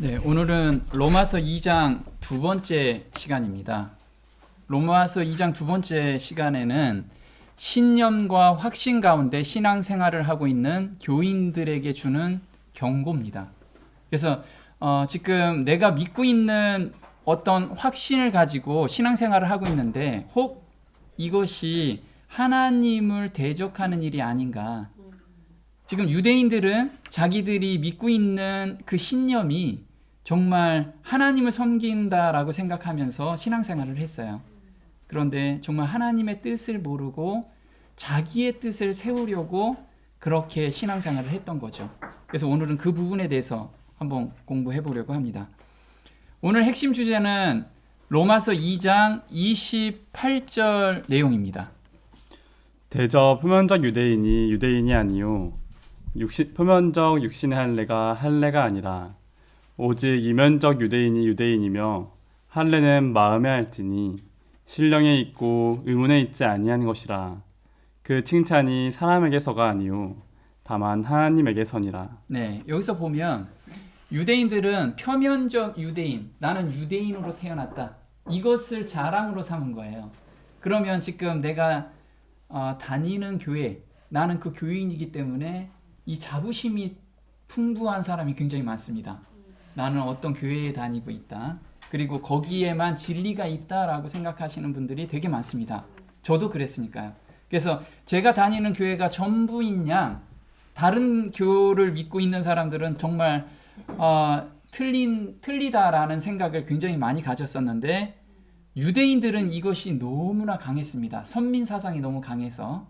네, 오늘은 로마서 2장 두 번째 시간입니다. 로마서 2장 두 번째 시간에는 신념과 확신 가운데 신앙생활을 하고 있는 교인들에게 주는 경고입니다. 그래서 지금 내가 믿고 있는 어떤 확신을 가지고 신앙생활을 하고 있는데 혹 이것이 하나님을 대적하는 일이 아닌가. 지금 유대인들은 자기들이 믿고 있는 그 신념이 정말 하나님을 섬긴다라고 생각하면서 신앙생활을 했어요. 그런데 정말 하나님의 뜻을 모르고 자기의 뜻을 세우려고 그렇게 신앙생활을 했던 거죠. 그래서 오늘은 그 부분에 대해서 한번 공부해 보려고 합니다. 오늘 핵심 주제는 로마서 2장 28절 내용입니다. 대저 표면적 유대인이 유대인이 아니요 표면적 육신의 할례가 할례가 아니라 오직 이면적 유대인이 유대인이며 할례는 마음에 할지니 신령에 있고 의문에 있지 아니한 것이라. 그 칭찬이 사람에게서가 아니요 다만 하나님에게서니라. 네, 여기서 보면 유대인들은 표면적 유대인, 나는 유대인으로 태어났다. 이것을 자랑으로 삼은 거예요. 그러면 지금 내가 다니는 교회, 나는 그 교인이기 때문에 이 자부심이 풍부한 사람이 굉장히 많습니다. 나는 어떤 교회에 다니고 있다. 그리고 거기에만 진리가 있다라고 생각하시는 분들이 되게 많습니다. 저도 그랬으니까요. 그래서 제가 다니는 교회가 전부인 양, 다른 교를 믿고 있는 사람들은 정말 틀리다라는 생각을 굉장히 많이 가졌었는데 유대인들은 이것이 너무나 강했습니다. 선민 사상이 너무 강해서.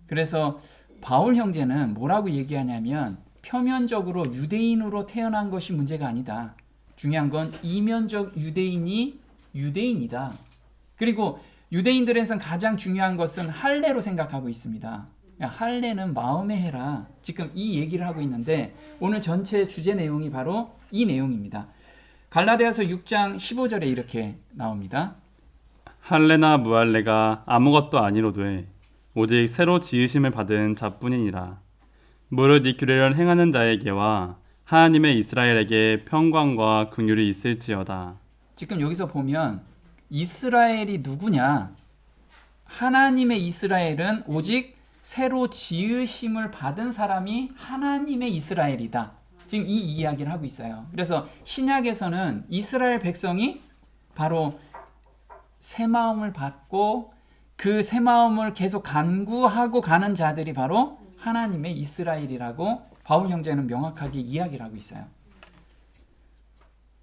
그래서 바울 형제는 뭐라고 얘기하냐면 표면적으로 유대인으로 태어난 것이 문제가 아니다. 중요한 건 이면적 유대인이 유대인이다. 그리고 유대인들에선 가장 중요한 것은 할례로 생각하고 있습니다. 할례는 마음에 해라. 지금 이 얘기를 하고 있는데 오늘 전체 주제 내용이 바로 이 내용입니다. 갈라디아서 6장 15절에 이렇게 나옵니다. 할례나 무할례가 아무것도 아니로되 오직 새로 지으심을 받은 자뿐이니라. 무릇 이 규례를 행하는 자에게와 하나님의 이스라엘에게 평강과 긍휼이 있을지어다. 지금 여기서 보면 이스라엘이 누구냐? 하나님의 이스라엘은 오직 새로 지으심을 받은 사람이 하나님의 이스라엘이다. 지금 이 이야기를 하고 있어요. 그래서 신약에서는 이스라엘 백성이 바로 새 마음을 받고 그 새 마음을 계속 간구하고 가는 자들이 바로 하나님의 이스라엘이라고 바울 형제는 명확하게 이야기를 하고 있어요.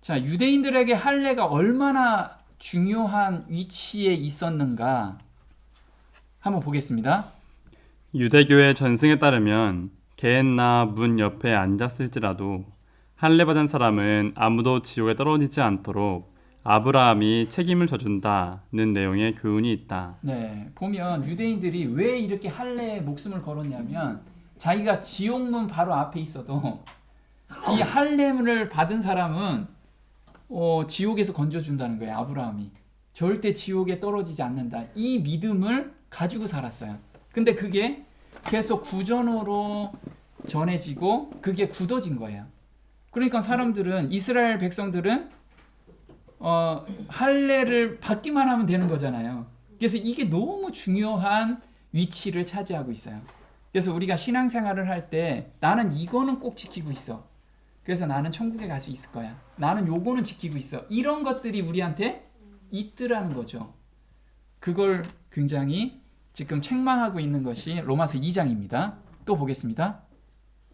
자, 유대인들에게 할례가 얼마나 중요한 위치에 있었는가 한번 보겠습니다. 유대교의 전승에 따르면 게헨나 문 옆에 앉았을지라도 할례 받은 사람은 아무도 지옥에 떨어지지 않도록 아브라함이 책임을 져준다는 내용의 교훈이 있다. 네, 보면 유대인들이 왜 이렇게 할례에 목숨을 걸었냐면 자기가 지옥문 바로 앞에 있어도 이 할례를 받은 사람은 지옥에서 건져준다는 거예요. 아브라함이 절대 지옥에 떨어지지 않는다. 이 믿음을 가지고 살았어요. 근데 그게 계속 구전으로 전해지고 그게 굳어진 거예요. 그러니까 사람들은 이스라엘 백성들은 할례를 받기만 하면 되는 거잖아요. 그래서 이게 너무 중요한 위치를 차지하고 있어요. 그래서 우리가 신앙생활을 할 때 나는 이거는 꼭 지키고 있어. 그래서 나는 천국에 갈 수 있을 거야. 나는 요거는 지키고 있어. 이런 것들이 우리한테 있더라는 거죠. 그걸 굉장히 지금 책망하고 있는 것이 로마서 2장입니다. 또 보겠습니다.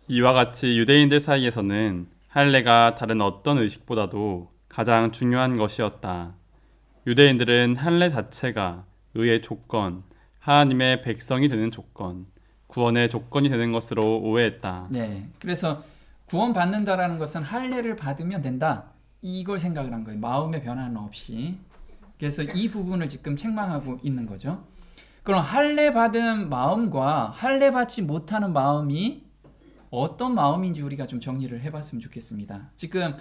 이와 같이 유대인들 사이에서는 할례가 다른 어떤 의식보다도 가장 중요한 것이었다. 유대인들은 할례 자체가 의의 조건, 하나님의 백성이 되는 조건, 구원의 조건이 되는 것으로 오해했다. 네, 그래서 구원 받는다라는 것은 할례를 받으면 된다. 이걸 생각을 한 거예요. 마음의 변화는 없이. 그래서 이 부분을 지금 책망하고 있는 거죠. 그럼 할례 받은 마음과 할례 받지 못하는 마음이 어떤 마음인지 우리가 좀 정리를 해봤으면 좋겠습니다. 지금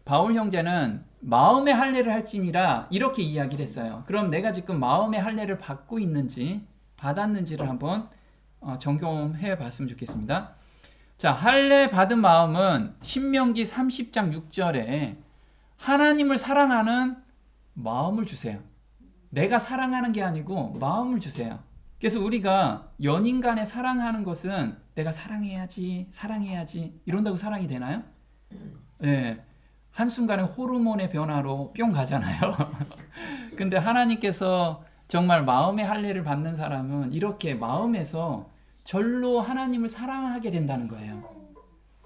바울 형제는 마음의 할례를 할지니라 이렇게 이야기를 했어요. 그럼 내가 지금 마음의 할례를 받고 있는지 받았는지를 한번 점검해 봤으면 좋겠습니다. 자, 할례 받은 마음은 신명기 30장 6절에 하나님을 사랑하는 마음을 주세요. 내가 사랑하는 게 아니고 마음을 주세요. 그래서 우리가 연인 간에 사랑하는 것은 내가 사랑해야지 이런다고 사랑이 되나요? 네. 한순간에 호르몬의 변화로 뿅 가잖아요. 근데 하나님께서 정말 마음의 할례를 받는 사람은 이렇게 마음에서 절로 하나님을 사랑하게 된다는 거예요.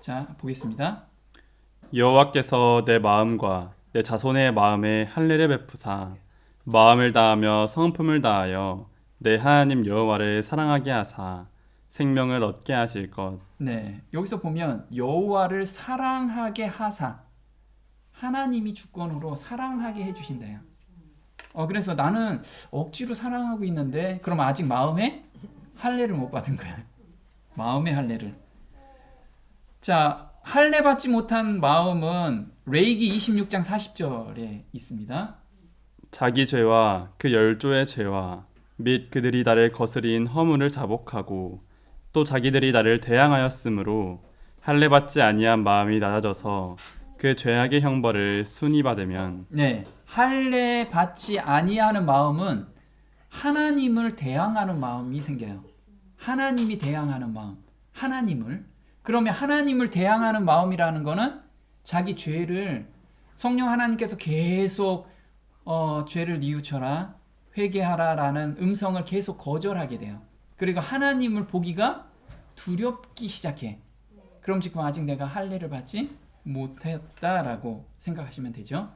자, 보겠습니다. 여호와께서 내 마음과 내 자손의 마음에 할례를 베푸사 마음을 다하며 성품을 다하여 내 하나님 여호와를 사랑하게 하사 생명을 얻게 하실 것. 네, 여기서 보면 여호와를 사랑하게 하사, 하나님이 주권으로 사랑하게 해주신대요. 그래서 나는 억지로 사랑하고 있는데 그럼 아직 마음에 할례를 못 받은 거야. 마음의 할례를. 자, 할례 받지 못한 마음은 레위기 26장 40절에 있습니다. 자기 죄와 그 열조의 죄와 및 그들이 나를 거스린 허물을 자복하고 또 자기들이 나를 대항하였으므로 할례 받지 아니한 마음이 낮아져서 그 죄악의 형벌을 순히 받으면. 네, 할례 받지 아니하는 마음은 하나님을 대항하는 마음이 생겨요. 하나님이 대항하는 마음, 하나님을. 그러면 하나님을 대항하는 마음이라는 거는 자기 죄를 성령 하나님께서 계속 죄를 뉘우쳐라, 회개하라라는 음성을 계속 거절하게 돼요. 그리고 하나님을 보기가 두렵기 시작해. 그럼 지금 아직 내가 할례를 받지 못했다라고 생각하시면 되죠.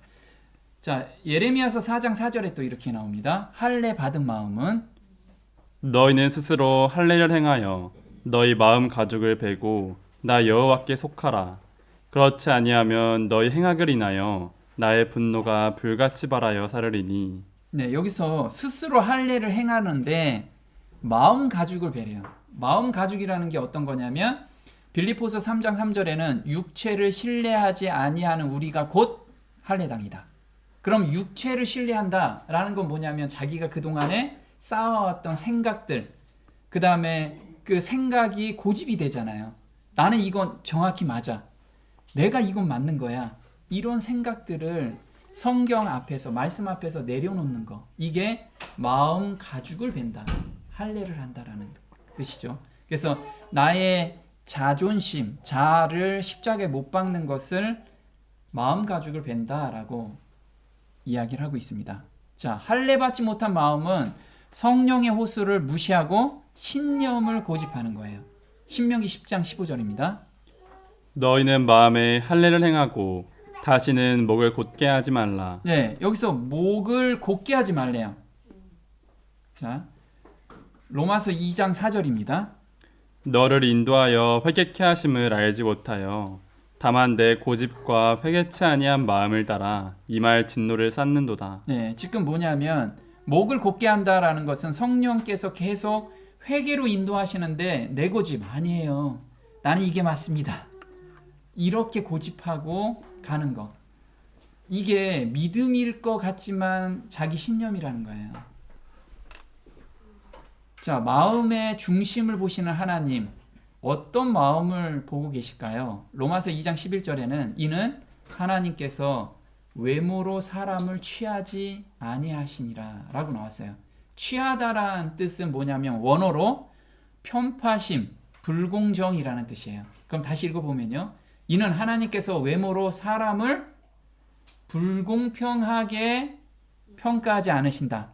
자, 예레미야서 4장 4절에 또 이렇게 나옵니다. 할례 받은 마음은 너희는 스스로 할례를 행하여 너희 마음 가죽을 베고 나 여호와께 속하라. 그렇지 아니하면 너희 행악을 인하여 나의 분노가 불같이 발하여 사르리니. 네, 여기서 스스로 할례를 행하는데 마음 가죽을 베래요. 마음 가죽이라는 게 어떤 거냐면 빌립보서 3장 3절에는 육체를 신뢰하지 아니하는 우리가 곧 할례당이다. 그럼 육체를 신뢰한다라는 건 뭐냐면 자기가 그동안에 쌓아왔던 생각들, 그 다음에 그 생각이 고집이 되잖아요. 나는 이건 정확히 맞아. 내가 이건 맞는 거야. 이런 생각들을 성경 앞에서, 말씀 앞에서 내려놓는 거. 이게 마음 가죽을 벤다. 할례를 한다라는 뜻이죠. 그래서 나의 자존심, 자아를 십자가에 못 박는 것을 마음 가죽을 벤다라고 이야기를 하고 있습니다. 자, 할례 받지 못한 마음은 성령의 호수를 무시하고 신념을 고집하는 거예요. 신명기 10장 15절입니다. 너희는 마음에 할례를 행하고 다시는 목을 곧게 하지 말라. 네, 여기서 목을 곧게 하지 말래요. 자, 로마서 2장 4절입니다. 너를 인도하여 회개케 하심을 알지 못하여 다만 내 고집과 회개치 아니한 마음을 따라 이 말 진노를 쌓는도다. 네, 지금 뭐냐면 목을 곧게 한다라는 것은 성령께서 계속 회개로 인도하시는데 내 고집 아니에요. 나는 이게 맞습니다. 이렇게 고집하고 가는 거. 이게 믿음일 것 같지만 자기 신념이라는 거예요. 자, 마음의 중심을 보시는 하나님, 어떤 마음을 보고 계실까요? 로마서 2장 11절에는 이는 하나님께서 외모로 사람을 취하지 아니하시니라 라고 나왔어요. 취하다라는 뜻은 뭐냐면 원어로 편파심, 불공정이라는 뜻이에요. 그럼 다시 읽어보면요. 이는 하나님께서 외모로 사람을 불공평하게 평가하지 않으신다.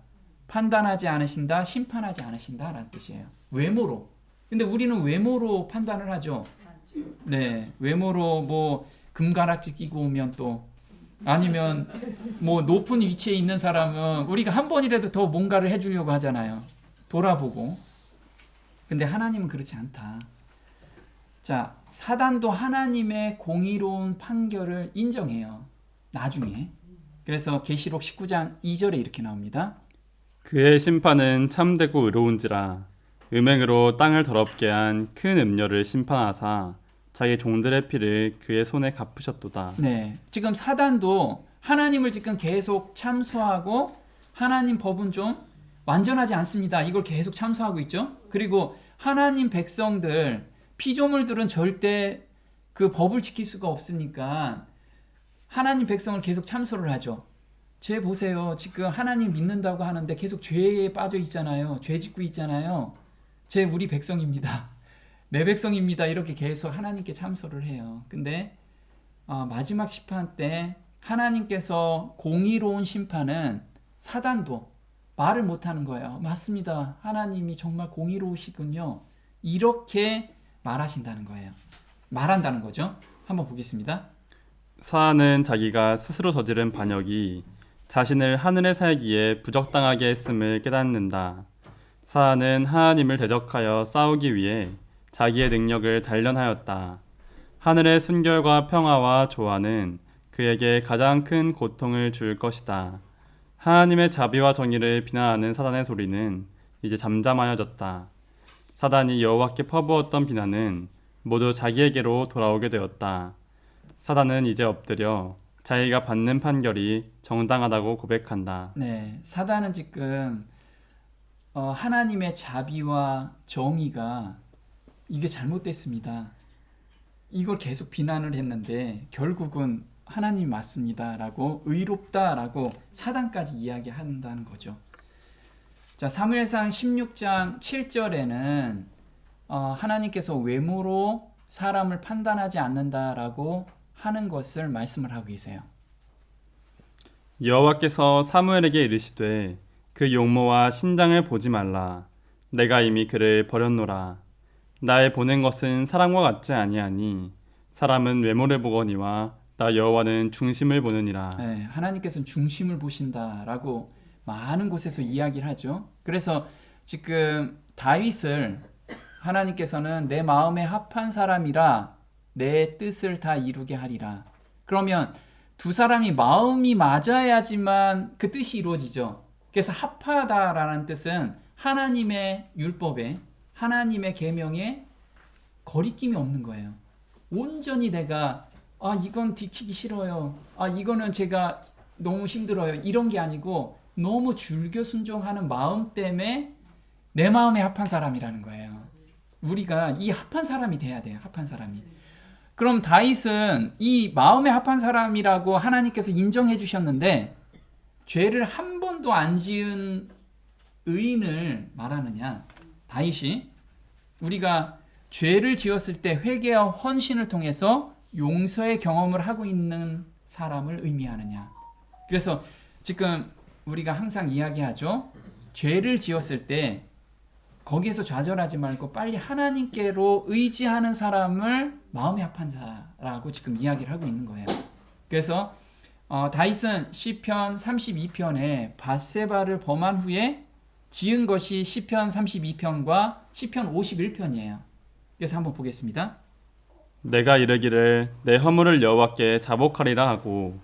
판단하지 않으신다. 심판하지 않으신다 라는 뜻이에요. 외모로. 근데 우리는 외모로 판단을 하죠. 네, 외모로 뭐 금가락지 끼고 오면 또 아니면 뭐 높은 위치에 있는 사람은 우리가 한 번이라도 더 뭔가를 해주려고 하잖아요. 돌아보고. 근데 하나님은 그렇지 않다. 자, 사단도 하나님의 공의로운 판결을 인정해요. 나중에. 그래서 계시록 19장 2절에 이렇게 나옵니다. 그의 심판은 참되고 의로운지라 음행으로 땅을 더럽게 한 큰 음녀를 심판하사 자기 종들의 피를 그의 손에 갚으셨도다. 네, 지금 사단도 하나님을 지금 계속 참소하고 하나님 법은 좀 완전하지 않습니다. 이걸 계속 참소하고 있죠. 그리고 하나님 백성들 피조물들은 절대 그 법을 지킬 수가 없으니까 하나님 백성을 계속 참소를 하죠. 쟤 보세요. 지금 하나님 믿는다고 하는데 계속 죄에 빠져 있잖아요. 죄 짓고 있잖아요. 쟤 우리 백성입니다. 내 백성입니다. 이렇게 계속 하나님께 참소를 해요. 근데 마지막 심판 때 하나님께서 공의로운 심판은 사단도 말을 못하는 거예요. 맞습니다. 하나님이 정말 공의로우시군요. 이렇게 말하신다는 거예요. 말한다는 거죠. 한번 보겠습니다. 사안은 자기가 스스로 저지른 반역이 자신을 하늘에 살기에 부적당하게 했음을 깨닫는다. 사안은 하나님을 대적하여 싸우기 위해 자기의 능력을 단련하였다. 하늘의 순결과 평화와 조화는 그에게 가장 큰 고통을 줄 것이다. 하나님의 자비와 정의를 비난하는 사단의 소리는 이제 잠잠하여졌다. 사단이 여호와께 퍼부었던 비난은 모두 자기에게로 돌아오게 되었다. 사단은 이제 엎드려 자기가 받는 판결이 정당하다고 고백한다. 네, 사단은 지금 하나님의 자비와 정의가 이게 잘못됐습니다. 이걸 계속 비난을 했는데 결국은 하나님이 맞습니다라고 의롭다라고 사단까지 이야기한다는 거죠. 자, 사무엘상 16장 7절에는 하나님께서 외모로 사람을 판단하지 않는다라고 하는 것을 말씀을 하고 계세요. 여호와께서 사무엘에게 이르시되 그 용모와 신장을 보지 말라. 내가 이미 그를 버렸노라. 나의 보는 것은 사람과 같지 아니하니 사람은 외모를 보거니와 나 여호와는 중심을 보느니라. 네, 하나님께서는 중심을 보신다라고 많은 곳에서 이야기를 하죠. 그래서 지금 다윗을 하나님께서는 내 마음에 합한 사람이라 내 뜻을 다 이루게 하리라. 그러면 두 사람이 마음이 맞아야지만 그 뜻이 이루어지죠. 그래서 합하다라는 뜻은 하나님의 율법에 하나님의 계명에 거리낌이 없는 거예요. 온전히 내가 이건 지키기 싫어요. 이거는 제가 너무 힘들어요. 이런 게 아니고 너무 즐겨 순종하는 마음 때문에 내 마음에 합한 사람이라는 거예요. 우리가 이 합한 사람이 돼야 돼요. 합한 사람이. 그럼 다윗은 이 마음에 합한 사람이라고 하나님께서 인정해 주셨는데 죄를 한 번도 안 지은 의인을 말하느냐? 다윗이 우리가 죄를 지었을 때 회개와 헌신을 통해서 용서의 경험을 하고 있는 사람을 의미하느냐? 그래서 지금 우리가 항상 이야기하죠. 죄를 지었을 때 거기에서 좌절하지 말고 빨리 하나님께로 의지하는 사람을 마음에 합한 자라고 지금 이야기를 하고 있는 거예요. 그래서 다윗은 시편 32편에 밧세바를 범한 후에 지은 것이 시편 32편과 시편 51편이에요. 그래서 한번 보겠습니다. 내가 이르기를 내 허물을 여호와께 자복하리라 하고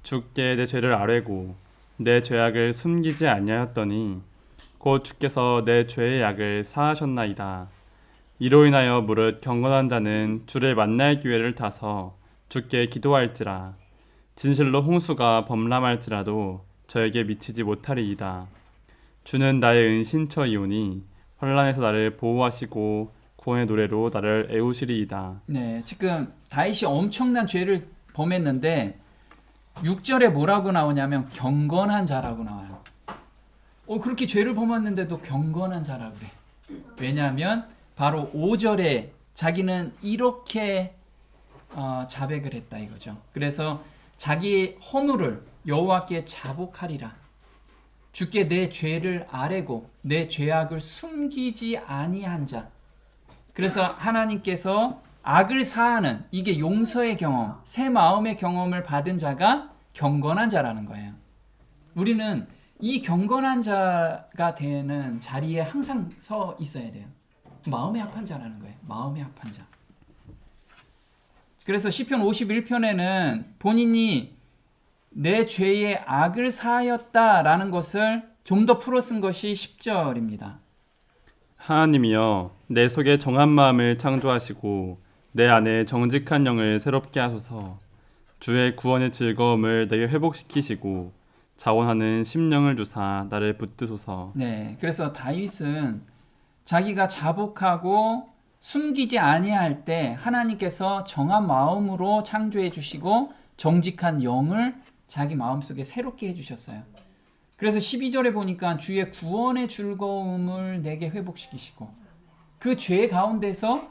주께 내 죄를 아뢰고 내 죄악을 숨기지 아니하였더니 곧 주께서 내 죄의 약을 사하셨나이다. 이로 인하여 무릇 경건한 자는 주를 만날 기회를 타서 주께 기도할지라. 진실로 홍수가 범람할지라도 저에게 미치지 못하리이다. 주는 나의 은신처이오니 환난에서 나를 보호하시고 구원의 노래로 나를 애우시리이다. 네, 지금 다윗이 엄청난 죄를 범했는데 6절에 뭐라고 나오냐면 경건한 자라고 나와요. 그렇게 죄를 범했는데도 경건한 자라고 그래. 왜냐하면 바로 5절에 자기는 이렇게 자백을 했다 이거죠. 그래서 자기 허물을 여호와께 자복하리라. 주께 내 죄를 아뢰고 내 죄악을 숨기지 아니한 자. 그래서 하나님께서 악을 사하는 이게 용서의 경험, 새 마음의 경험을 받은 자가 경건한 자라는 거예요. 우리는 이 경건한 자가 되는 자리에 항상 서 있어야 돼요. 마음에 합한 자라는 거예요. 마음에 합한 자. 그래서 시편 51편에는 본인이 내 죄의 악을 사하였다라는 것을 좀 더 풀어 쓴 것이 10절입니다. 하나님이여 내 속에 정한 마음을 창조하시고 내 안에 정직한 영을 새롭게 하소서. 주의 구원의 즐거움을 내게 회복시키시고 자원하는 심령을 주사 나를 붙드소서. 네, 그래서 다윗은 자기가 자복하고 숨기지 아니할 때 하나님께서 정한 마음으로 창조해 주시고 정직한 영을 자기 마음속에 새롭게 해 주셨어요. 그래서 12절에 보니까 주의 구원의 즐거움을 내게 회복시키시고 그 죄 가운데서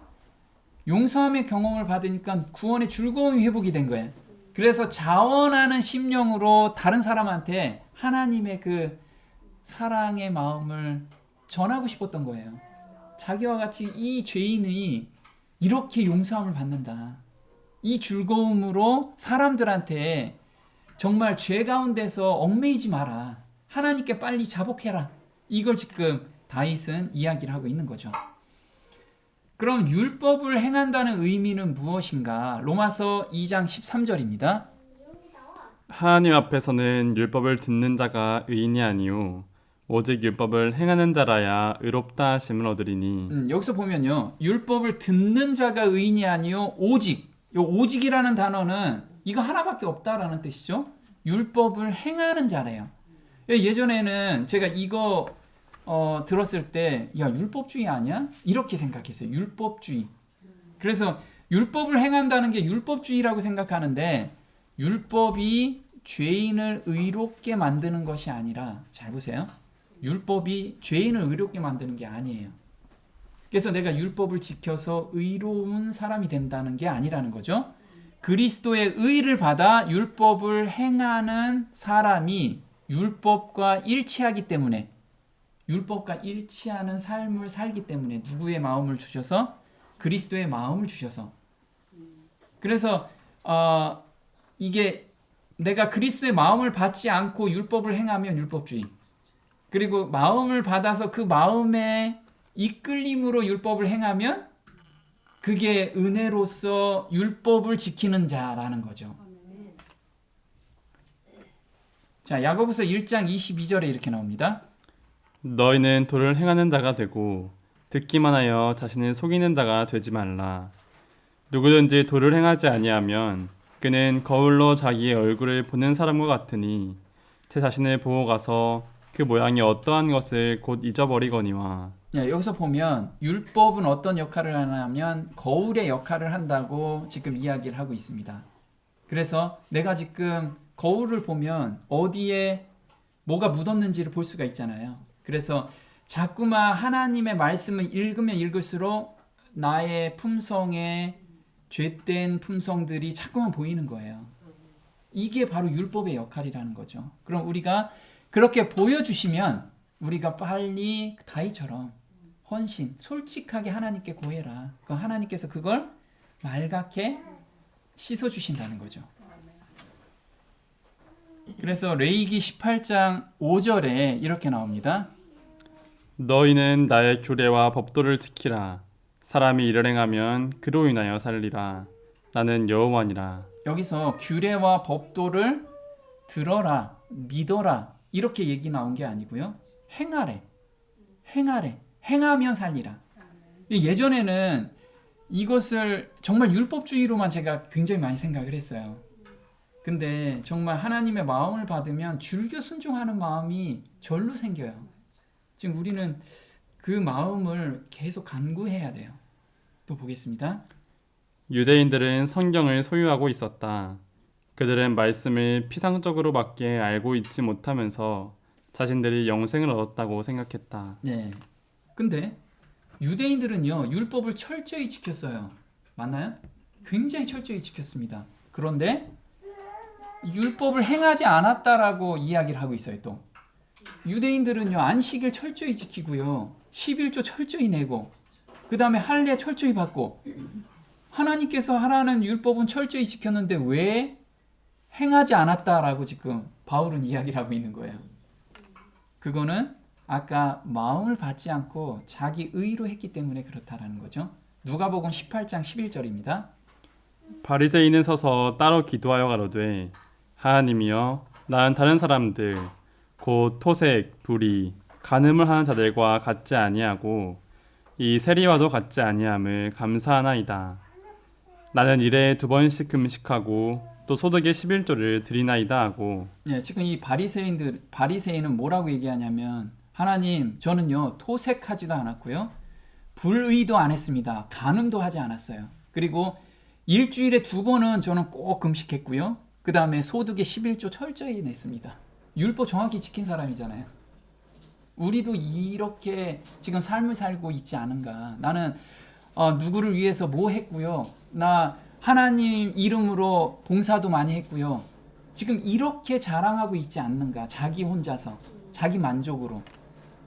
용서함의 경험을 받으니까 구원의 즐거움이 회복이 된 거예요. 그래서 자원하는 심령으로 다른 사람한테 하나님의 그 사랑의 마음을 전하고 싶었던 거예요. 자기와 같이 이 죄인이 이렇게 용서함을 받는다. 이 즐거움으로 사람들한테 정말 죄 가운데서 얽매이지 마라. 하나님께 빨리 자복해라. 이걸 지금 다윗은 이야기를 하고 있는 거죠. 그럼 율법을 행한다는 의미는 무엇인가? 로마서 2장 13절입니다. 하나님 앞에서는 율법을 듣는 자가 의인이 아니요 오직 율법을 행하는 자라야 의롭다 하심을 얻으리니. 여기서 보면요. 율법을 듣는 자가 의인이 아니요 오직. 이 오직이라는 단어는 이거 하나밖에 없다라는 뜻이죠. 율법을 행하는 자래요. 예전에는 제가 이거 들었을 때 야, 율법주의 아니야? 이렇게 생각했어요. 율법주의. 그래서 율법을 행한다는 게 율법주의라고 생각하는데 율법이 죄인을 의롭게 만드는 것이 아니라, 잘 보세요. 율법이 죄인을 의롭게 만드는 게 아니에요. 그래서 내가 율법을 지켜서 의로운 사람이 된다는 게 아니라는 거죠. 그리스도의 의를 받아 율법을 행하는 사람이 율법과 일치하기 때문에, 율법과 일치하는 삶을 살기 때문에 누구의 마음을 주셔서? 그리스도의 마음을 주셔서. 그래서 이게 내가 그리스도의 마음을 받지 않고 율법을 행하면 율법주의, 그리고 마음을 받아서 그 마음의 이끌림으로 율법을 행하면 그게 은혜로서 율법을 지키는 자라는 거죠. 자, 야고보서 1장 22절에 이렇게 나옵니다. 너희는 도를 행하는 자가 되고 듣기만 하여 자신을 속이는 자가 되지 말라. 누구든지 도를 행하지 아니하면 그는 거울로 자기의 얼굴을 보는 사람과 같으니 제 자신을 보고 가서 그 모양이 어떠한 것을 곧 잊어버리거니와. 여기서 보면 율법은 어떤 역할을 하냐면 거울의 역할을 한다고 지금 이야기를 하고 있습니다. 그래서 내가 지금 거울을 보면 어디에 뭐가 묻었는지를 볼 수가 있잖아요. 그래서 자꾸만 하나님의 말씀을 읽으면 읽을수록 나의 품성에 죄된 품성들이 자꾸만 보이는 거예요. 이게 바로 율법의 역할이라는 거죠. 그럼 우리가 그렇게 보여주시면 우리가 빨리 다윗처럼 헌신, 솔직하게 하나님께 고해라. 그럼 하나님께서 그걸 말갛게 씻어주신다는 거죠. 그래서 레위기 18장 5절에 이렇게 나옵니다. 너희는 나의 규례와 법도를 지키라. 사람이 이를 행하면 그로 인하여 살리라. 나는 여호와니라. 여기서 규례와 법도를 들어라, 믿어라 이렇게 얘기 나온 게 아니고요. 행하래, 행하면 살리라. 예전에는 이것을 정말 율법주의로만 제가 굉장히 많이 생각을 했어요. 근데 정말 하나님의 마음을 받으면 즐겨 순종하는 마음이 절로 생겨요. 지금 우리는 그 마음을 계속 간구해야 돼요. 또 보겠습니다. 유대인들은 성경을 소유하고 있었다. 그들은 말씀을 피상적으로밖에 알고 있지 못하면서 자신들이 영생을 얻었다고 생각했다. 네. 근데 유대인들은요, 율법을 철저히 지켰어요. 맞나요? 굉장히 철저히 지켰습니다. 그런데 율법을 행하지 않았다라고 이야기를 하고 있어요. 또 유대인들은요, 안식일 철저히 지키고요, 11조 철저히 내고, 그 다음에 할례 철저히 받고, 하나님께서 하라는 율법은 철저히 지켰는데 왜 행하지 않았다라고 지금 바울은 이야기를 하고 있는 거예요. 그거는 아까 마음을 받지 않고 자기 의로 했기 때문에 그렇다라는 거죠. 누가복음 18장 11절입니다. 바리새인은 서서 따로 기도하여 가로되 하나님이여 나는 다른 사람들 곧 토색, 불의, 간음을 하는 자들과 같지 아니하고 이 세리와도 같지 아니함을 감사하나이다. 나는 일에 2번씩 금식하고 또 소득의 11조를 드리나이다 하고. 네, 지금 이 바리새인은 뭐라고 얘기하냐면 하나님 저는요 토색하지도 않았고요 불의도 안 했습니다. 간음도 하지 않았어요. 그리고 일주일에 2번은 저는 꼭 금식했고요. 그 다음에 소득의 11조 철저히 냈습니다. 율법 정확히 지킨 사람이잖아요. 우리도 이렇게 지금 삶을 살고 있지 않은가. 나는 누구를 위해서 뭐 했고요. 나 하나님 이름으로 봉사도 많이 했고요. 지금 이렇게 자랑하고 있지 않는가. 자기 혼자서, 자기 만족으로.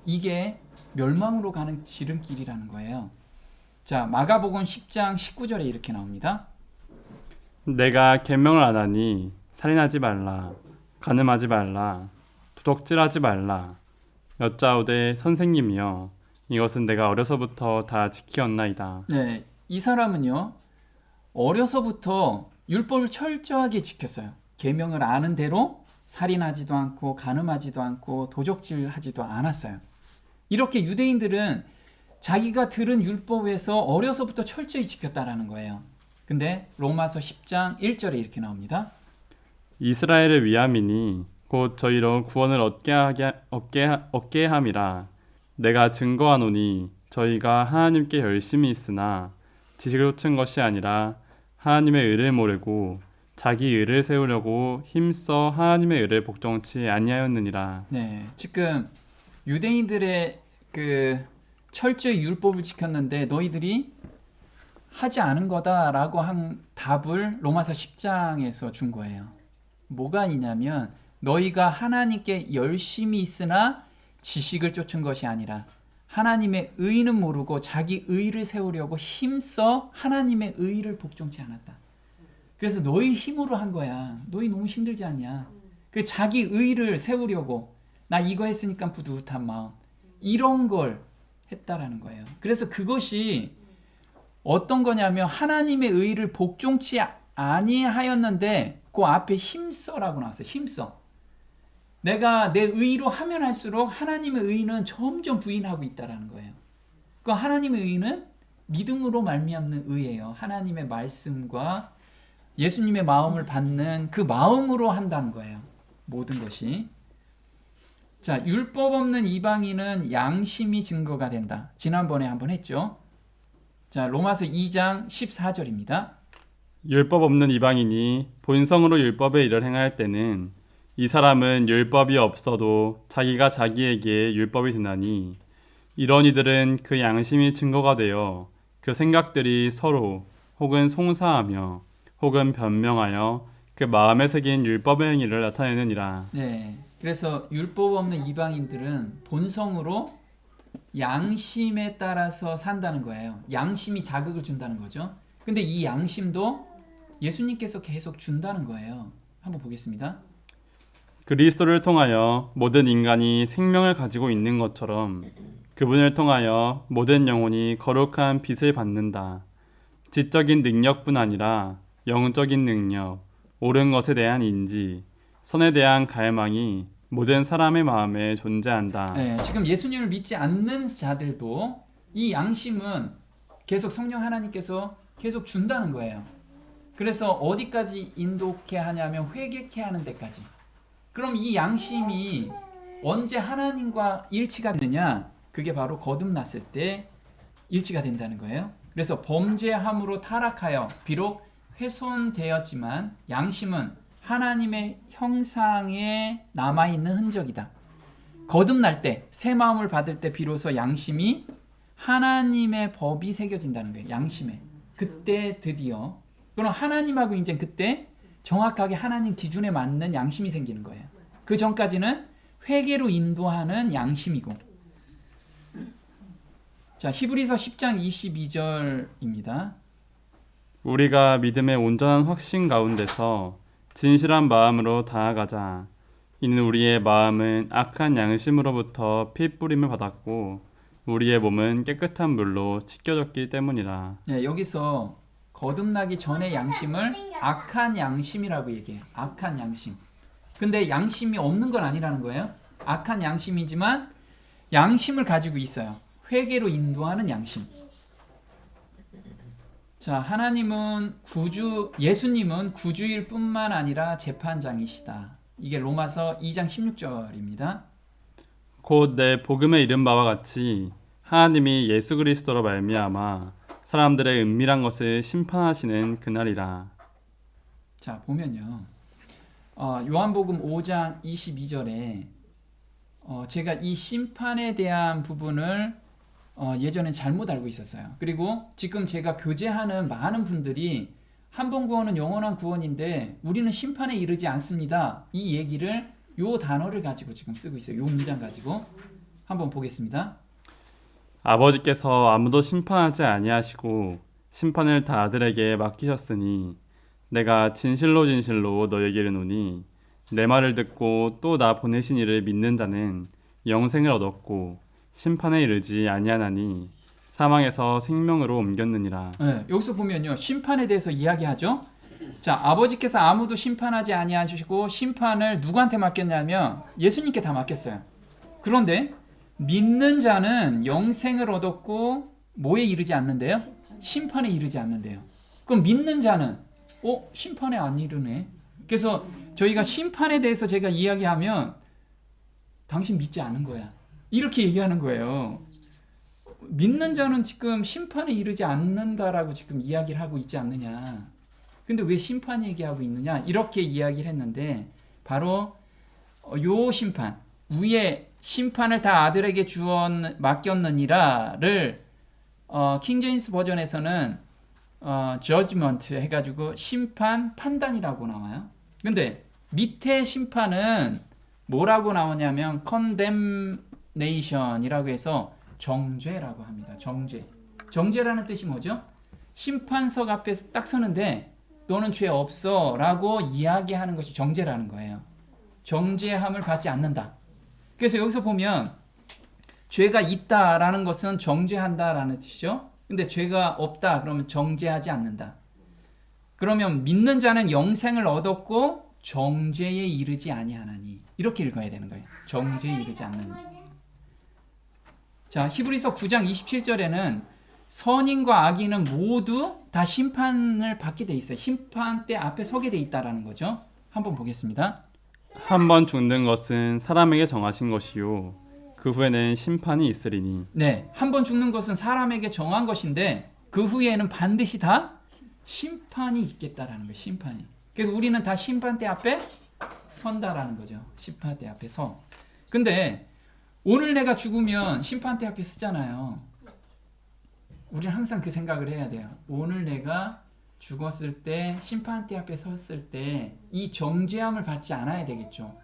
이게 멸망으로 가는 지름길이라는 거예요. 자, 마가복음 10장 19절에 이렇게 나옵니다. 내가 계명을 안 하니 살인하지 말라, 간음하지 말라, 도둑질하지 말라. 여짜오되 선생님이여, 이것은 내가 어려서부터 다 지키었나이다. 네, 이 사람은요, 어려서부터 율법을 철저하게 지켰어요. 계명을 아는 대로 살인하지도 않고 간음하지도 않고 도적질하지도 않았어요. 이렇게 유대인들은 자기가 들은 율법에서 어려서부터 철저히 지켰다라는 거예요. 근데 로마서 10장 1절에 이렇게 나옵니다. 이스라엘을 위함이니 곧 저희로 구원을 얻게 함이라. 내가 증거하노니 저희가 하나님께 열심히 있으나 지식을 쫓은 것이 아니라 하나님의 의를 모르고 자기 의를 세우려고 힘써 하나님의 의를 복종치 아니하였느니라. 네, 지금 유대인들의 그 철저히 율법을 지켰는데 너희들이 하지 않은 거다라고 한 답을 로마서 10장에서 준 거예요. 뭐가 있냐면 너희가 하나님께 열심히 있으나 지식을 쫓은 것이 아니라 하나님의 의는 모르고 자기 의를 세우려고 힘써 하나님의 의를 복종치 않았다. 그래서 너희 힘으로 한 거야. 너희 너무 힘들지 않냐. 그 자기 의를 세우려고 나 이거 했으니까 뿌듯한 마음 이런 걸 했다라는 거예요. 그래서 그것이 어떤 거냐면 하나님의 의를 복종치 아니하였는데 그 앞에 힘써라고 나왔어요. 힘써. 내가 내 의로 하면 할수록 하나님의 의는 점점 부인하고 있다라는 거예요. 그 하나님의 의는 믿음으로 말미암는 의예요. 하나님의 말씀과 예수님의 마음을 받는 그 마음으로 한다는 거예요. 모든 것이. 자, 율법 없는 이방인은 양심이 증거가 된다. 지난번에 한번 했죠. 자, 로마서 2장 14절입니다. 율법 없는 이방인이 본성으로 율법의 일을 행할 때는 이 사람은 율법이 없어도 자기가 자기에게 율법이 되나니 이런 이들은 그 양심이 증거가 되어 그 생각들이 서로 혹은 송사하며 혹은 변명하여 그 마음에 새긴 율법의 행위를 나타내느니라. 네, 그래서 율법 없는 이방인들은 본성으로 양심에 따라서 산다는 거예요. 양심이 자극을 준다는 거죠. 근데 이 양심도 예수님께서 계속 준다는 거예요. 한번 보겠습니다. 그리스도를 통하여 모든 인간이 생명을 가지고 있는 것처럼 그분을 통하여 모든 영혼이 거룩한 빛을 받는다. 지적인 능력뿐 아니라 영적인 능력, 옳은 것에 대한 인지, 선에 대한 갈망이 모든 사람의 마음에 존재한다. 네, 지금 예수님을 믿지 않는 자들도 이 양심은 계속 성령 하나님께서 계속 준다는 거예요. 그래서 어디까지 인도케 하냐면 회개케 하는 데까지. 그럼 이 양심이 언제 하나님과 일치가 되느냐? 그게 바로 거듭났을 때 일치가 된다는 거예요. 그래서 범죄함으로 타락하여 비록 훼손되었지만 양심은 하나님의 형상에 남아있는 흔적이다. 거듭날 때, 새 마음을 받을 때 비로소 양심이 하나님의 법이 새겨진다는 거예요. 양심에. 그때 드디어. 그럼 하나님하고 이제 그때 정확하게 하나님 기준에 맞는 양심이 생기는 거예요. 그 전까지는 회개로 인도하는 양심이고. 자, 히브리서 10장 22절입니다. 우리가 믿음의 온전한 확신 가운데서 진실한 마음으로 다가가자. 이는 우리의 마음은 악한 양심으로부터 피 뿌림을 받았고 우리의 몸은 깨끗한 물로 씻겨졌기 때문이라. 네, 여기서 거듭나기 전의 양심을 악한 양심이라고 얘기해요. 악한 양심. 근데 양심이 없는 건 아니라는 거예요. 악한 양심이지만 양심을 가지고 있어요. 회개로 인도하는 양심. 자, 예수님은 구주일 뿐만 아니라 재판장이시다. 이게 로마서 2장 16절입니다. 곧 내 복음에 이른 바와 같이 하나님이 예수 그리스도로 말미암아 사람들의 은밀한 것을 심판하시는 그날이라. 자, 보면요. 요한복음 5장 22절에 제가 이 심판에 대한 부분을 예전에 잘못 알고 있었어요. 그리고 지금 제가 교제하는 많은 분들이 한 번 구원은 영원한 구원인데 우리는 심판에 이르지 않습니다. 이 얘기를 요 단어를 가지고 지금 쓰고 있어요. 요 문장 가지고 한번 보겠습니다. 아버지께서 아무도 심판하지 아니하시고 심판을 다 아들에게 맡기셨으니 내가 진실로 진실로 너에게 이르노니 내 말을 듣고 또 나 보내신 이를 믿는 자는 영생을 얻었고 심판에 이르지 아니하나니 사망에서 생명으로 옮겼느니라. 네, 여기서 보면요. 심판에 대해서 이야기하죠. 자, 아버지께서 아무도 심판하지 아니하시고 심판을 누구한테 맡겼냐면 예수님께 다 맡겼어요. 그런데 믿는 자는 영생을 얻었고 뭐에 이르지 않는데요? 심판에 이르지 않는데요. 그럼 믿는 자는 심판에 안 이르네. 그래서 저희가 심판에 대해서 제가 이야기하면 당신 믿지 않은 거야. 이렇게 얘기하는 거예요. 믿는 자는 지금 심판에 이르지 않는다라고 지금 이야기를 하고 있지 않느냐. 근데 왜 심판 얘기하고 있느냐? 이렇게 이야기를 했는데 바로 요 심판, 위에 심판을 다 아들에게 맡겼느니라를 킹제임스 버전에서는 judgment 해가지고 심판, 판단이라고 나와요. 근데 밑에 심판은 뭐라고 나오냐면 condemnation이라고 해서 정죄라고 합니다. 정죄. 정죄라는 뜻이 뭐죠? 심판석 앞에 딱 서는데 너는 죄 없어 라고 이야기하는 것이 정죄라는 거예요. 정죄함을 받지 않는다. 그래서 여기서 보면 죄가 있다라는 것은 정죄한다라는 뜻이죠. 근데 죄가 없다 그러면 정죄하지 않는다. 그러면 믿는 자는 영생을 얻었고 정죄에 이르지 아니하나니 이렇게 읽어야 되는 거예요. 정죄에 이르지 않는. 자, 히브리서 9장 27절에는 선인과 악인은 모두 다 심판을 받게 돼 있어요. 심판대 앞에 서게 돼 있다라는 거죠. 한번 보겠습니다. 한 번 죽는 것은 사람에게 정하신 것이요 그 후에는 심판이 있으리니. 네, 한 번 죽는 것은 사람에게 정한 것인데 그 후에는 반드시 다 심판이 있겠다라는 거예요. 심판이. 그래서 우리는 다 심판대 앞에 선다라는 거죠. 심판대 앞에 서. 근데 오늘 내가 죽으면 심판대 앞에 서잖아요. 우리는 항상 그 생각을 해야 돼요. 오늘 내가 죽었을 때 심판대 앞에 섰을 때 이 정죄함을 받지 않아야 되겠죠.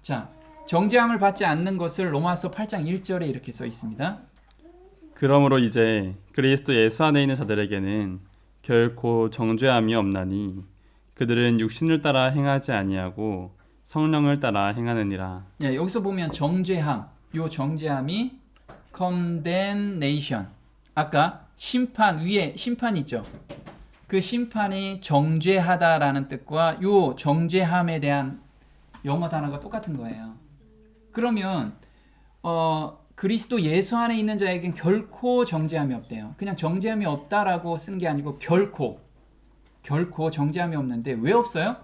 자, 정죄함을 받지 않는 것을 로마서 8장 1절에 이렇게 써 있습니다. 그러므로 이제 그리스도 예수 안에 있는 자들에게는 결코 정죄함이 없나니 그들은 육신을 따라 행하지 아니하고 성령을 따라 행하느니라. 예, 여기서 보면 정죄함, 요 정죄함이 condemnation. 아까 심판 위에 심판 있죠. 그 심판이 정죄하다라는 뜻과 요 정죄함에 대한 영어 단어가 똑같은 거예요. 그러면 그리스도 예수 안에 있는 자에겐 결코 정죄함이 없대요. 그냥 정죄함이 없다라고 쓴 게 아니고 결코 정죄함이 없는데 왜 없어요?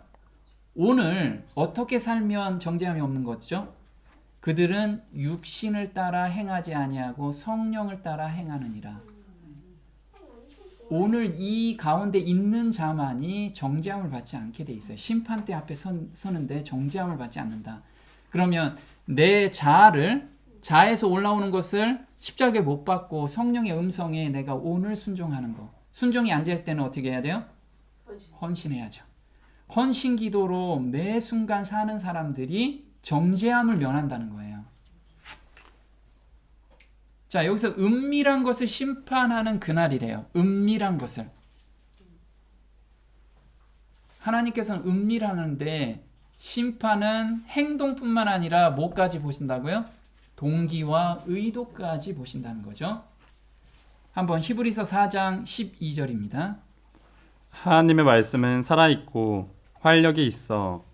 오늘 어떻게 살면 정죄함이 없는 거죠? 그들은 육신을 따라 행하지 아니하고 성령을 따라 행하느니라. 오늘 이 가운데 있는 자만이 정죄함을 받지 않게 돼 있어요. 심판대 앞에 서는데 정죄함을 받지 않는다. 그러면 내 자에서 올라오는 것을 십자가에 못 박고 성령의 음성에 내가 오늘 순종하는 거. 순종이 안 될 때는 어떻게 해야 돼요? 헌신해야죠. 헌신 기도로 매 순간 사는 사람들이 정죄함을 면한다는 거예요. 자, 여기서 은밀한 것을 심판하는 그날이래요. 은밀한 것을. 하나님께서는 은밀하는데 심판은 행동뿐만 아니라 뭐까지 보신다고요? 동기와 의도까지 보신다는 거죠. 한번 히브리서 4장 12절입니다. 하나님의 말씀은 살아있고 활력이 있어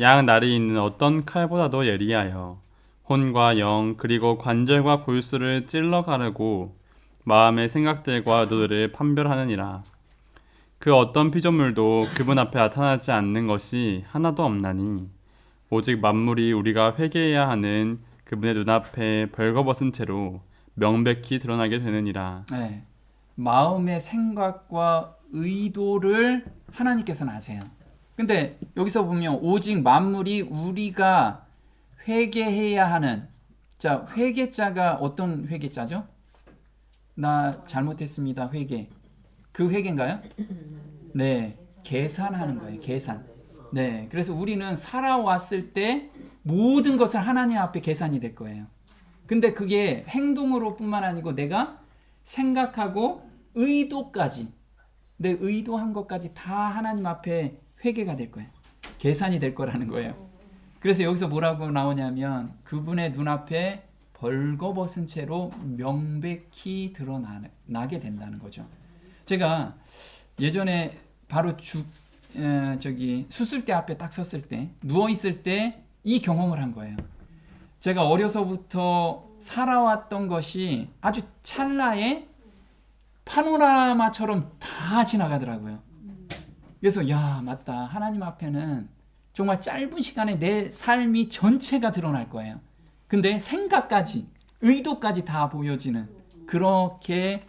양 날이 있는 어떤 칼보다도 예리하여 혼과 영 그리고 관절과 골수를 찔러 가르고 마음의 생각들과 의도들을 판별하느니라. 그 어떤 피조물도 그분 앞에 나타나지 않는 것이 하나도 없나니 오직 만물이 우리가 회개해야 하는 그분의 눈앞에 벌거벗은 채로 명백히 드러나게 되느니라. 네. 마음의 생각과 의도를 하나님께서는 아세요. 근데 여기서 보면 오직 만물이 우리가 회개해야 하는, 자, 회개자가 어떤 회개자죠? 나 잘못했습니다. 회개. 그 회개인가요? 네. 계산하는 거예요. 계산. 네. 그래서 우리는 살아왔을 때 모든 것을 하나님 앞에 계산이 될 거예요. 근데 그게 행동으로뿐만 아니고 내가 생각하고 의도까지, 내 의도한 것까지 다 하나님 앞에 회개가 될 거예요. 계산이 될 거라는 거예요. 그래서 여기서 뭐라고 나오냐면 그분의 눈앞에 벌거벗은 채로 명백히 드러나게 된다는 거죠. 제가 예전에 바로 수술대 앞에 딱 섰을 때, 누워 있을 때 이 경험을 한 거예요. 제가 어려서부터 살아왔던 것이 아주 찰나에 파노라마처럼 다 지나가더라고요. 그래서 야, 맞다. 하나님 앞에는 정말 짧은 시간에 내 삶이 전체가 드러날 거예요. 근데 생각까지, 의도까지 다 보여지는, 그렇게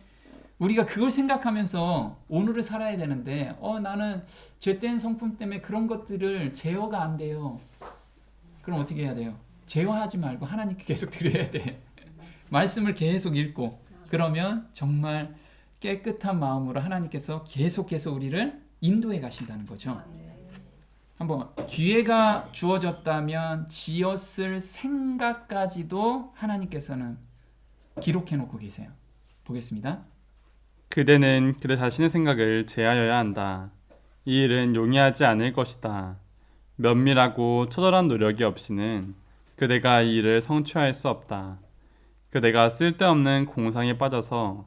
우리가 그걸 생각하면서 오늘을 살아야 되는데 나는 죄된 성품 때문에 그런 것들을 제어가 안 돼요. 그럼 어떻게 해야 돼요? 제어하지 말고 하나님께 계속 드려야 돼. 말씀을 계속 읽고, 그러면 정말 깨끗한 마음으로 하나님께서 계속해서 우리를 인도해 가신다는 거죠. 한번 기회가 주어졌다면 지었을 생각까지도 하나님께서는 기록해 놓고 계세요. 보겠습니다. 그대는 그대 자신의 생각을 제하여야 한다. 이 일은 용이하지 않을 것이다. 면밀하고 처절한 노력이 없이는 그대가 이 일을 성취할 수 없다. 그대가 쓸데없는 공상에 빠져서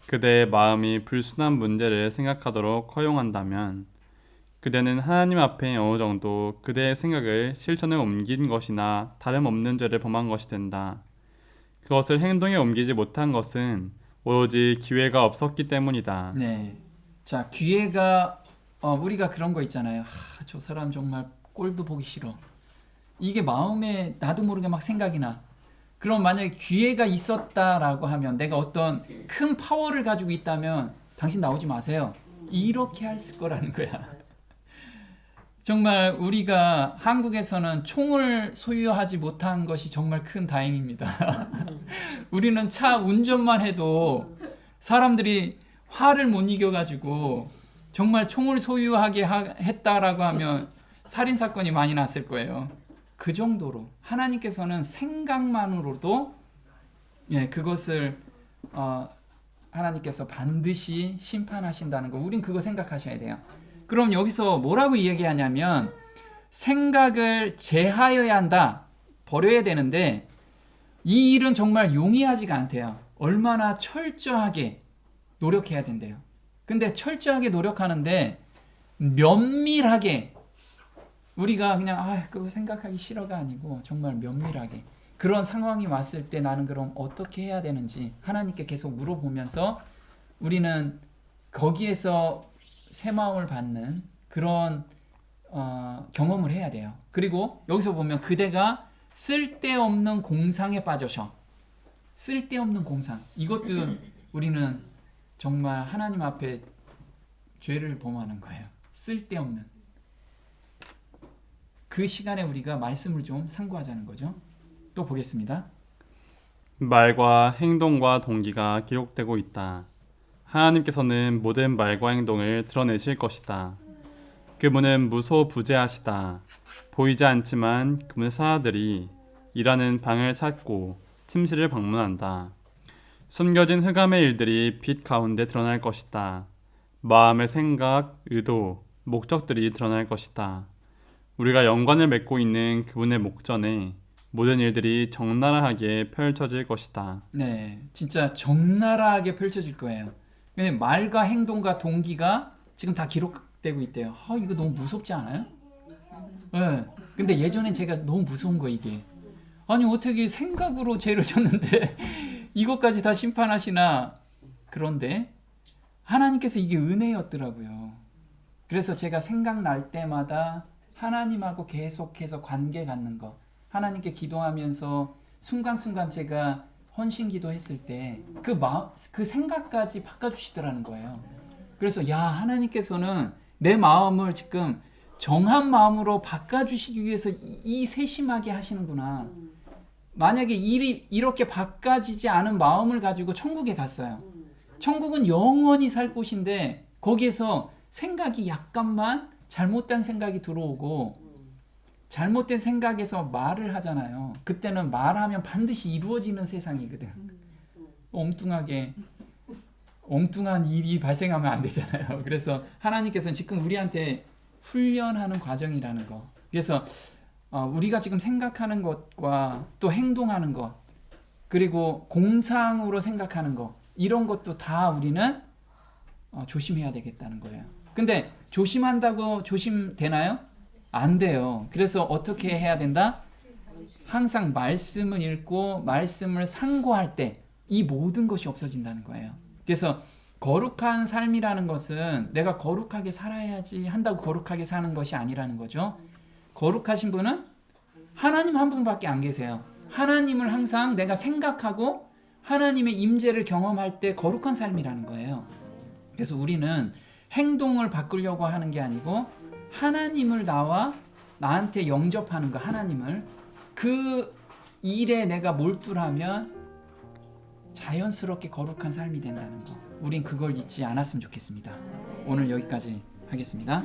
그대의 마음이 불순한 문제를 생각하도록 허용한다면 그대는 하나님 앞에 어느 정도 그대의 생각을 실천에 옮긴 것이나 다름없는 죄를 범한 것이 된다. 그것을 행동에 옮기지 못한 것은 오로지 기회가 없었기 때문이다. 네. 자, 기회가 우리가 그런 거 있잖아요. 저 사람 정말 꼴도 보기 싫어. 이게 마음에 나도 모르게 막 생각이 나. 그럼 만약에 기회가 있었다라고 하면, 내가 어떤 큰 파워를 가지고 있다면 당신 나오지 마세요. 이렇게 했을 거라는 거야. 정말 우리가 한국에서는 총을 소유하지 못한 것이 정말 큰 다행입니다. 우리는 차 운전만 해도 사람들이 화를 못 이겨가지고 정말 총을 소유하게 했다라고 하면 살인사건이 많이 났을 거예요. 그 정도로 하나님께서는 생각만으로도 그것을 하나님께서 반드시 심판하신다는 거, 우린 그거 생각하셔야 돼요. 그럼 여기서 뭐라고 이야기하냐면 생각을 제하여야 한다, 버려야 되는데 이 일은 정말 용이하지가 않대요. 얼마나 철저하게 노력해야 된대요. 근데 철저하게 노력하는데 면밀하게, 우리가 그냥 그거 생각하기 싫어가 아니고 정말 면밀하게, 그런 상황이 왔을 때 나는 그럼 어떻게 해야 되는지 하나님께 계속 물어보면서 우리는 거기에서 새 마음을 받는 그런 경험을 해야 돼요. 그리고 여기서 보면 그대가 쓸데없는 공상에 빠져서, 쓸데없는 공상, 이것도 우리는 정말 하나님 앞에 죄를 범하는 거예요. 쓸데없는. 그 시간에 우리가 말씀을 좀 상고하자는 거죠. 또 보겠습니다. 말과 행동과 동기가 기록되고 있다. 하나님께서는 모든 말과 행동을 드러내실 것이다. 그분은 무소부재하시다. 보이지 않지만 그분의 사하들이 일하는 방을 찾고 침실을 방문한다. 숨겨진 흑암의 일들이 빛 가운데 드러날 것이다. 마음의 생각, 의도, 목적들이 드러날 것이다. 우리가 연관을 맺고 있는 그분의 목전에 모든 일들이 적나라하게 펼쳐질 것이다. 네, 진짜 적나라하게 펼쳐질 거예요. 근데 말과 행동과 동기가 지금 다 기록되고 있대요. 이거 너무 무섭지 않아요? 네. 근데 예전엔 제가 너무 무서운 거, 이게. 아니 어떻게 생각으로 죄를 졌는데 이것까지 다 심판하시나. 그런데 하나님께서 이게 은혜였더라고요. 그래서 제가 생각날 때마다 하나님하고 계속해서 관계 갖는 거, 하나님께 기도하면서 순간순간 제가 헌신기도 했을 때 그 마음, 그 생각까지 바꿔주시더라는 거예요. 그래서 야, 하나님께서는 내 마음을 지금 정한 마음으로 바꿔주시기 위해서 이 세심하게 하시는구나. 만약에 일이 이렇게 바꿔지지 않은 마음을 가지고 천국에 갔어요. 천국은 영원히 살 곳인데 거기에서 생각이 약간만 잘못된 생각이 들어오고 잘못된 생각에서 말을 하잖아요. 그때는 말하면 반드시 이루어지는 세상이거든. 엉뚱한 일이 발생하면 안 되잖아요. 그래서 하나님께서는 지금 우리한테 훈련하는 과정이라는 거. 그래서 우리가 지금 생각하는 것과 또 행동하는 것, 그리고 공상으로 생각하는 것, 이런 것도 다 우리는 조심해야 되겠다는 거예요. 근데 조심한다고 조심되나요? 안 돼요. 그래서 어떻게 해야 된다? 항상 말씀을 읽고 말씀을 상고할 때 이 모든 것이 없어진다는 거예요. 그래서 거룩한 삶이라는 것은 내가 거룩하게 살아야지 한다고 거룩하게 사는 것이 아니라는 거죠. 거룩하신 분은 하나님 한 분밖에 안 계세요. 하나님을 항상 내가 생각하고 하나님의 임재를 경험할 때 거룩한 삶이라는 거예요. 그래서 우리는 행동을 바꾸려고 하는 게 아니고 하나님을 나한테 영접하는 거, 하나님을 그 일에 내가 몰두하면 자연스럽게 거룩한 삶이 된다는 거. 우린 그걸 잊지 않았으면 좋겠습니다. 오늘 여기까지 하겠습니다.